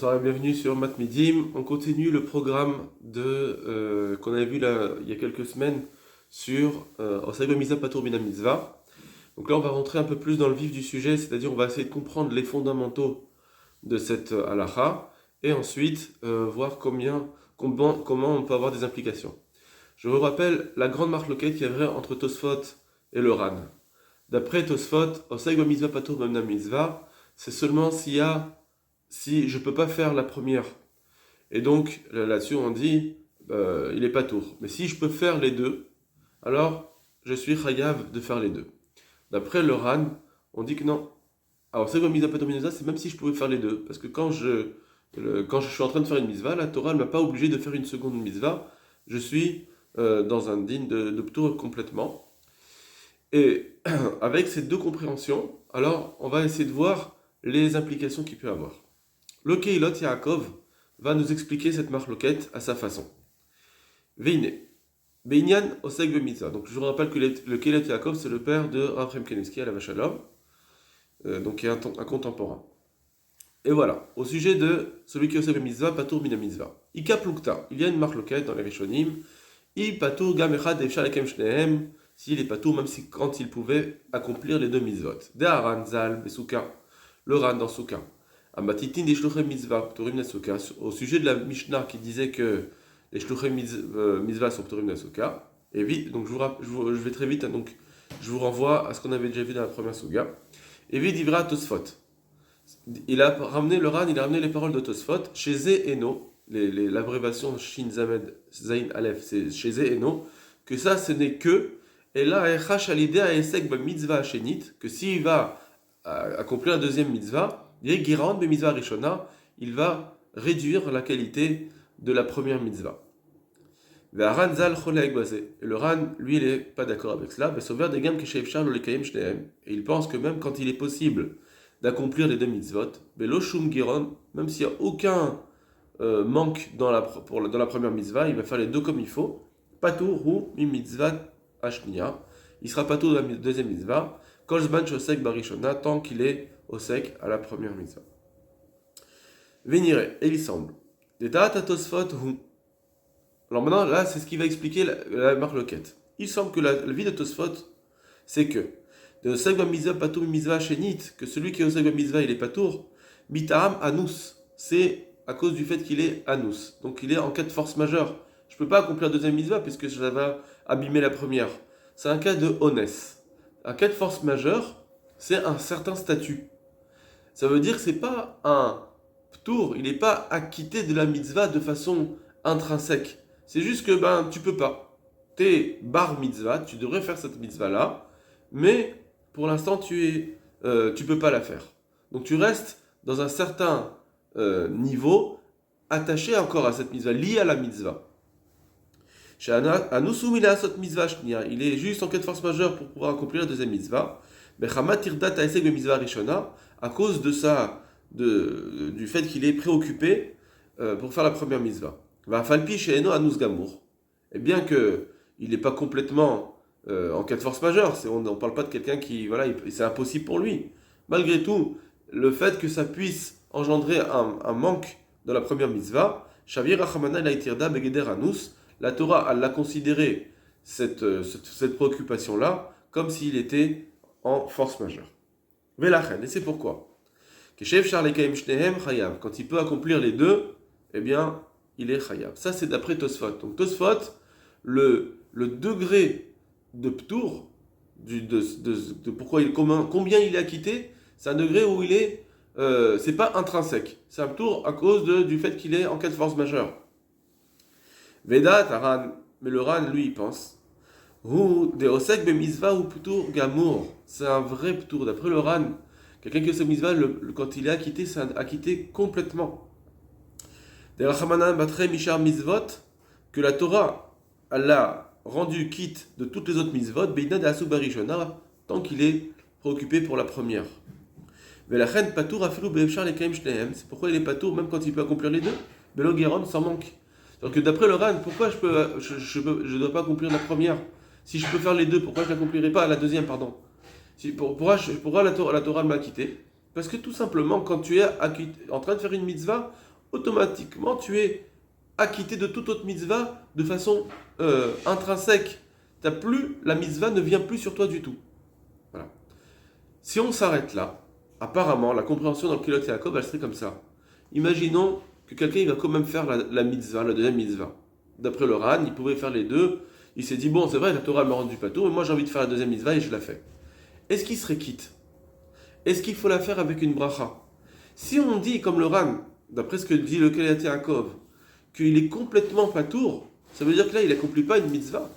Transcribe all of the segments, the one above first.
Bonsoir et bienvenue sur Matmidim. On continue le programme qu'on avait vu là, il y a quelques semaines sur Osag Mitzvah Patur Bina Mitzvah. Donc là, on va rentrer un peu plus dans le vif du sujet, c'est-à-dire on va essayer de comprendre les fondamentaux de cette halakha et ensuite voir comment on peut avoir des implications. Je vous rappelle la grande marloquette qu'il y avait entre Tosfot et le Ran. D'après Tosfot, Osag Mitzvah Patur Bina Mitzvah, c'est seulement si je ne peux pas faire la première. Et donc, là-dessus, on dit, il n'est pas tour. Mais si je peux faire les deux, alors je suis chayav de faire les deux. D'après le Ran, on dit que non. Alors, c'est comme mitzvah patur mitzvah, c'est même si je pouvais faire les deux. Parce que quand je suis en train de faire une mitzvah, la Torah ne m'a pas obligé de faire une seconde mitzvah. Je suis dans un din de ptour complètement. Et avec ces deux compréhensions, alors on va essayer de voir les implications qu'il peut avoir. Le Keilot Yaakov va nous expliquer cette marloquette à sa façon. Veine, Beinyan Oseg Bemitzvah. Donc je vous rappelle que le Keilot Yaakov, c'est le père de Rav Chemkenevski à la Vachalom, donc qui est un contemporain. Et voilà, au sujet de celui qui est Oseg Bemitzvah, Patur Mina Mitzvah. Ika Plukta, il y a une marloquette dans les Rishonim, I Patur Gamechad Efshal Ekem Shnehem, s'il est Patur, même si quand il pouvait accomplir les deux mitzvot. De Haran Zal Besuka, le Ran dans Souka. Au sujet de la Mishnah qui disait que les shluchei mitzvah sont ptorim nasuka, et vite, donc je vais très vite, donc je vous renvoie à ce qu'on avait déjà vu dans la première suga. Et vite, Ivra Tosfot. Il a ramené les paroles de Tosfot chez Zé Eno, l'abréviation Shin Zamed Zain Aleph, c'est chez Zé Eno, que ça ce n'est que, et là, Echash Alideh Aesek ba mitzvah Shenit, que s'il va accomplir la deuxième mitzvah, il va réduire la qualité de la première mitzvah. Et le Ran, lui, il n'est pas d'accord avec cela. Et il pense que même quand il est possible d'accomplir les deux mitzvot, même s'il n'y a aucun manque dans la première mitzvah, il va faire les deux comme il faut. Patour ou mitzvah ashniya. Il sera patour de la deuxième mitzvah. Tant qu'il est au sec à la première mitzvah. Vénire, et il semble. Alors maintenant, là, c'est ce qui va expliquer la marloquette. Il semble que la vie de Tosfot, c'est que de Segba Mitzvah Patour Mitzvah Shenit, que celui qui est au Segba Mitzvah, il est Patour, Mitaam Anus, c'est à cause du fait qu'il est Anus. Donc il est en cas de force majeure. Je ne peux pas accomplir la deuxième mitzvah puisque ça va abîmer la première. C'est un cas de honest. Un cas de force majeure, c'est un certain statut. Ça veut dire que c'est pas un ptour, il n'est pas acquitté de la mitzvah de façon intrinsèque. C'est juste que tu peux pas. T'es bar mitzvah, tu devrais faire cette mitzvah là, mais pour l'instant tu peux pas la faire. Donc tu restes dans un certain niveau attaché encore à cette mitzvah, lié à la mitzvah. Il est juste en cas de force majeure pour pouvoir accomplir la deuxième mitzvah. À cause du fait qu'il est préoccupé pour faire la première mitzvah. Et bien qu'il n'est pas complètement en cas de force majeure, on ne parle pas de quelqu'un qui, c'est impossible pour lui. Malgré tout, le fait que ça puisse engendrer un manque dans la première mitzvah, la Torah l'a considéré cette préoccupation-là comme s'il était en force majeure. Et c'est pourquoi. Quand il peut accomplir les deux, eh bien, il est chayav. Ça, c'est d'après Tosfot. Donc Tosfot, le degré de ptour, combien il est acquitté, c'est un degré où il est, c'est pas intrinsèque. C'est un ptour à cause du fait qu'il est en cas de force majeure. Veda Taran, mais le Ran, lui, il pense. C'est un vrai ptour. D'après le Ran, quelqu'un qui est au mitzvah, quand il est acquitté, c'est acquitté complètement. Que la Torah, elle l'a rendu quitte de toutes les autres mitzvot, tant qu'il est préoccupé pour la première. C'est pourquoi il est patour même quand il peut accomplir les deux. Belo Geron sans manque. Donc d'après le Ran, pourquoi je dois pas accomplir la première? Si je peux faire les deux, pourquoi je n'accomplirai pas la deuxième, pardon? Pourquoi la Torah m'a quitté? Parce que tout simplement, quand tu es en train de faire une mitzvah, automatiquement tu es acquitté de toute autre mitzvah de façon intrinsèque. La mitzvah ne vient plus sur toi du tout. Voilà. Si on s'arrête là, apparemment, la compréhension dans le Kilot Yaakov, elle serait comme ça. Imaginons que quelqu'un il va quand même faire la mitzvah, la deuxième mitzvah. D'après le Ran, il pouvait faire les deux. Il s'est dit, bon, c'est vrai, la Torah m'a rendu patour, mais moi j'ai envie de faire la deuxième mitzvah et je la fais. Est-ce qu'il serait quitte? Est-ce qu'il faut la faire avec une bracha? Si on dit, comme le Ran, d'après ce que dit le Kilot Yaakov, qu'il est complètement patour, ça veut dire que là, il n'accomplit pas une mitzvah.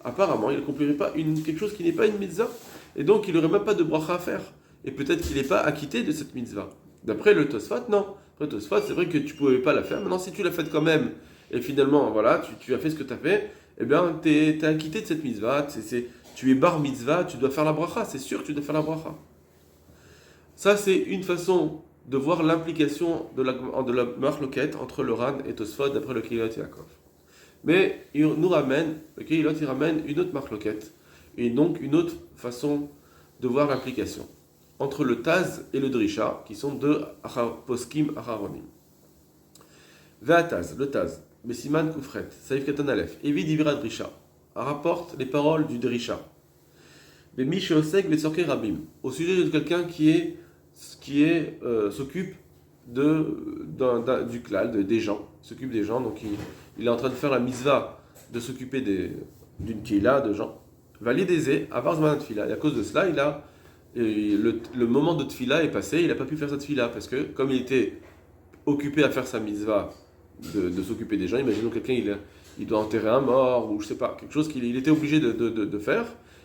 Apparemment, il n'accomplirait pas quelque chose qui n'est pas une mitzvah. Et donc, il n'aurait même pas de bracha à faire. Et peut-être qu'il n'est pas acquitté de cette mitzvah. D'après le Tosfot, non. Après le Tosfot, c'est vrai que tu ne pouvais pas la faire. Maintenant, si tu l'as faite quand même, et finalement, voilà, tu as fait ce que tu as fait, eh bien, tu es acquitté de cette mitzvah. Tu es bar mitzvah, tu dois faire la bracha. C'est sûr que tu dois faire la bracha. Ça, c'est une façon de voir l'implication de la marloquette entre le Ran et Tosfot d'après le Kilot Yaakov. Mais il nous ramène, le Keilot, il ramène une autre marloquette, et donc une autre façon de voir l'implication entre le Taz et le Drisha, qui sont deux poskim acharonim. Ve'ataz, le Taz, Besiman Kufret, Saïf Katan Aleph, Evi Divira Drisha, rapporte les paroles du Drisha. Bemi Sheosek Besorke Rabim, au sujet de quelqu'un qui s'occupe du klal, des gens, s'occupe des gens, donc il est en train de faire la mitzvah de s'occuper d'une keila de gens. Validézé, avar zman tfila. Et à cause de cela, le moment de tfila est passé, il n'a pas pu faire sa tfila, parce que comme il était occupé à faire sa mitzvah de s'occuper des gens, imaginons quelqu'un, il doit enterrer un mort, ou je sais pas, quelque chose qu'il était obligé de faire,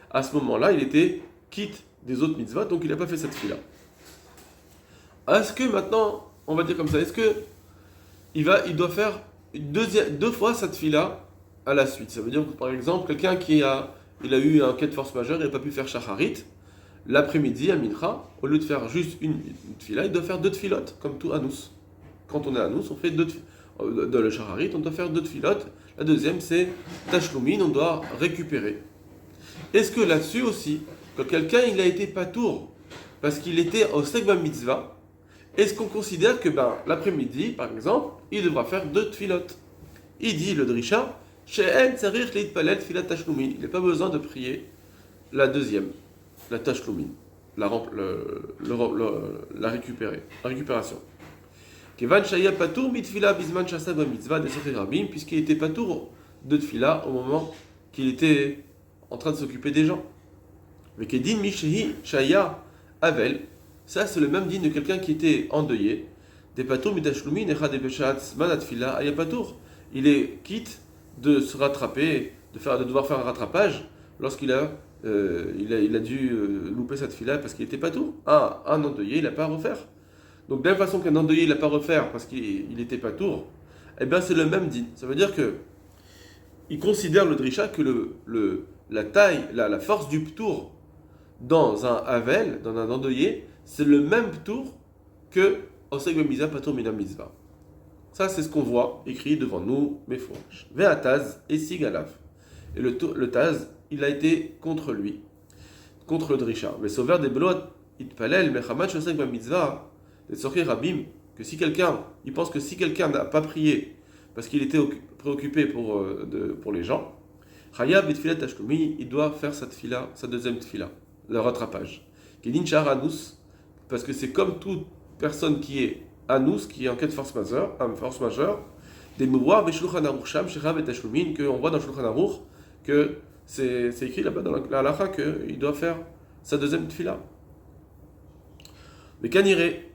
à ce moment-là, il était quitte des autres mitzvahs, donc il n'a pas fait cette tfila. Est-ce que maintenant, on va dire comme ça, est-ce que il doit faire deux fois cette tfila à la suite? Ça veut dire que, par exemple, quelqu'un il a eu un cas de force majeure, il n'a pas pu faire shacharit, l'après-midi, à Mincha, au lieu de faire juste une tfila, il doit faire deux tfilotes, comme tout Anous. Quand on est Anous, on fait dans le shacharit, on doit faire deux tfilotes. La deuxième, c'est tashlumin, on doit récupérer. Est-ce que là-dessus aussi, quand quelqu'un il a été patour, parce qu'il était au segba mitzvah, est-ce qu'on considère que l'après-midi, par exemple, il devra faire deux tfilotes? Il dit le Drisha, She'en tzarir leitpalel tfilat tashlumin. Il n'a pas besoin de prier la deuxième, la tashlumin, la récupération. Kevan shaya patour mitfila bizman shasa mitzvah de Sefer Rabim, puisqu'il était patour de tfila au moment qu'il était en train de s'occuper des gens. Mais kedin mishehi shaya avel. Ça, c'est le même digne de quelqu'un qui était endeuillé. Des patour mitashlumin echa de beshat manatfila ayapatour. Il est quitte de se rattraper, de devoir faire un rattrapage lorsqu'il a dû louper cette fila parce qu'il était patour. Un endeuillé, il n'a pas à refaire. Donc de la même façon qu'un endeuillé, il n'a pas à refaire parce qu'il était patour, eh bien c'est le même digne. Ça veut dire que il considère le drisha que la taille, la force du ptour dans un havel, dans un endeuillé, c'est le même ptour que Oseg Bemiza Patour Mina Mitzvah. Ça, c'est ce qu'on voit écrit devant nous, mes fourches. Ve'ataz et Sigalav. Et le Taz, il a été contre lui, contre le Drisha. Mais sauveur des Belot, Itpalel, Mechamad Shosek Bamitzvah, des Sorki Rabim, que si quelqu'un, il pense que si quelqu'un n'a pas prié parce qu'il était préoccupé pour les gens, Chayab et Tfilat Tashkumi, il doit faire sa deuxième tfila, le rattrapage. Kedin Shahar Anous, parce que c'est comme toute personne qui est Anous, qui est en cas de force majeure, des Mouroir, Beshulchan Aruch Sham, Shechab et Tashlumin, qu'on voit dans Shulchan Aruch, que c'est écrit là-bas dans la halakha qu'il doit faire sa deuxième tfila. Mais Kaniré,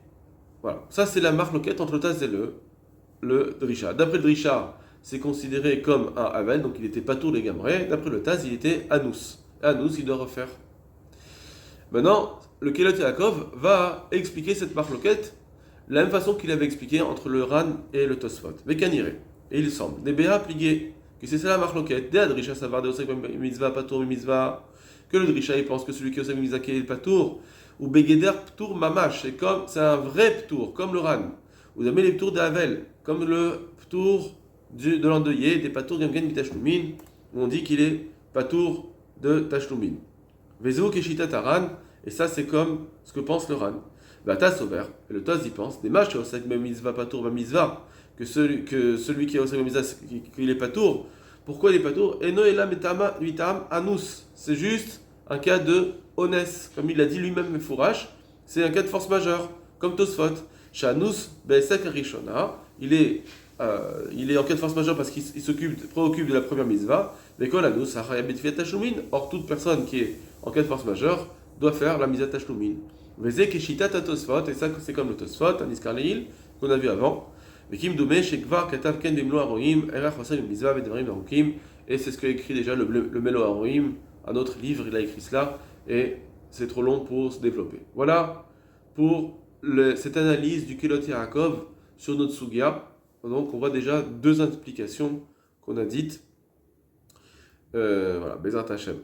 voilà, ça c'est la marloquette entre le Taz et le Drisha. D'après le Drisha, c'est considéré comme un Havel, donc il était pas tout les gamrés. D'après le Taz, il était Anous. Anous, il doit refaire. Maintenant, le Kilot Yaakov va expliquer cette marloquette de la même façon qu'il avait expliqué entre le Ran et le Tosfot. Mais Kaniré, et il semble, des Béha pliés, que c'est ça la marloquette, des Drisha savar de Osek mitzvah, patour mitzvah, que le Drisha il pense que celui qui Osek mitzvah est le patour, ou Begeder ptour mamash, c'est un vrai ptour, comme le Ran. Vous avez les ptours d'Avel, comme le ptour de l'endeuillé, des patours gamgen mitashlumin, où on dit qu'il est patour de tashlumin. Vezou keshita taran, et ça c'est comme ce que pense le Ran. Bata Sober, et le Tos y pense, des matchs au Osek Mitzvah Patour Bamizvah, que celui qui est Osek Mitzvah, qu'il est Patour. Pourquoi il est Patour? Eno Elam Vitam Anus. C'est juste un cas de onès, comme il l'a dit lui-même Mefourash, c'est un cas de force majeure, comme Tosfot. Shanus Besek Rishona, il est en cas de force majeure parce qu'il préoccupe de la première mitzvah. Mais quand l'anus, or toute personne qui est en cas de force majeure doit faire la mitzvah tashlumin. Vezek Keshita Tosfot, et ça c'est comme le Tosfot, un Iskarleil qu'on a vu avant. Mais Kim Domé, Shekvar, Katav Ken Bimlo Aroim, Erach Hosan Mitzvah, Vedvarim Arukim, et c'est ce qu'a écrit déjà le Melo Aroim, un autre livre, il a écrit cela, et c'est trop long pour se développer. Voilà pour cette analyse du Kelot Yaakov sur notre Sugia. Donc on voit déjà deux implications qu'on a dites. Voilà, Bezrat Hashem.